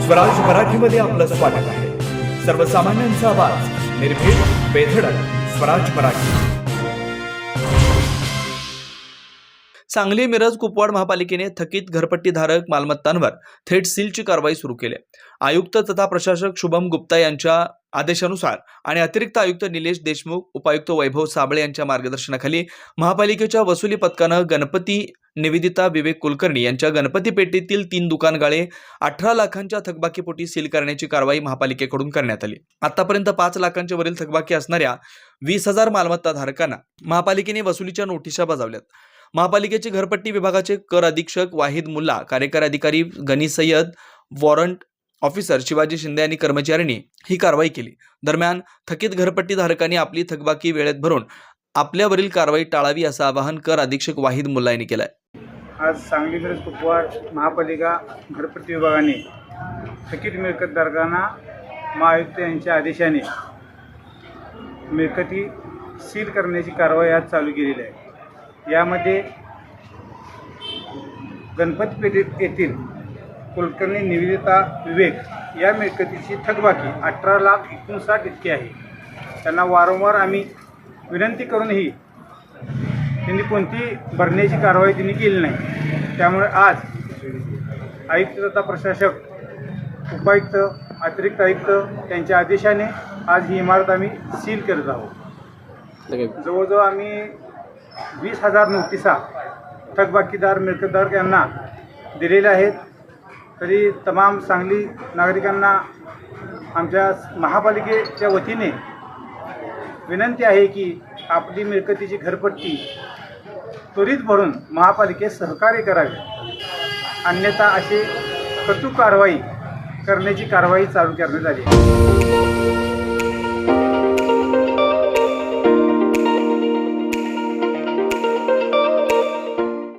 स्वराज मराठीमध्ये आपलं स्वागत आहे। सर्वसामान्यांचा आवाज, निर्भीड, बेधडक, स्वराज मराठी। सांगली मिरज कुपवाड महापालिकेने थकीत घरपट्टीधारक मालमत्तांवर थेट सीलची कारवाई सुरू केली। आयुक्त तथा प्रशासक शुभम गुप्ता यांच्या आदेशानुसार आणि अतिरिक्त आयुक्त निलेश देशमुख, उपायुक्त वैभव साबळे यांच्या मार्गदर्शनाखाली महापालिकेच्या वसुली पथकानं गणपती निवेदिता विवेक कुलकर्णी यांच्या गणपती पेठेतील 3 दुकानगाळे 18 लाखांच्या थकबाकीपोटी सील करण्याची कारवाई महापालिकेकडून करण्यात आली। आतापर्यंत 5 लाखांच्या वरील थकबाकी असणाऱ्या 20,000 मालमत्ता धारकांना महापालिकेने वसुलीच्या नोटिसा बजावल्यात। महापालिकेचे घरपट्टी विभागाचे कर अधीक्षक वाहिद मुल्ला, कार्यकारी अधिकारी गनी सय्यद, वॉरंट ऑफिसर शिवाजी शिंदे आणि कर्मचाऱ्यांनी ही कारवाई केली। दरम्यान थकीत घरपट्टी धारकांनी आपली थकबाकी वेळेत भरून आपल्यावरील कारवाई टाळावी असं आवाहन कर अधीक्षक वाहिद मुल्ला यांनी केलं आहे। आज सांगली मिरज कुपवाड महापालिका घरपट्टी विभागाने थकीत मिळकतधारकांना महाआयुक्त यांच्या आदेशाने मिळकती सील करण्याची कारवाई आज चालू केलेली आहे। यामध्ये गणपती पेठेत येथील कुलकर्णी निवेदिता विवेक या मिळकतीची थकबाकी 18,59,00,000 इतकी आहे। त्यांना वारंवार आम्ही विनंती करूनही त्यांनी कोणती भरण्याची कारवाई त्यांनी केली नाही। त्यामुळे आज आयुक्त तथा प्रशासक, उपायुक्त, अतिरिक्त आयुक्त यांच्या आदेशाने आज ही इमारत आम्ही सील करत आहोत। जवळजवळ आम्ही 20,000 नोटिसा थकबाकीदार मिळकतधारक यांना दिलेल्या आहेत। तरी तमाम सांगली नागरिकांना आमच्या महापालिकेच्या वतीने विनंती आहे की आपली मिळकतीची घरपट्टी त्वरित भरून महापालिकेस सहकार्य करावे, अन्यथा अशी कटू कारवाई करण्याची कारवाई चालू करण्यात आली।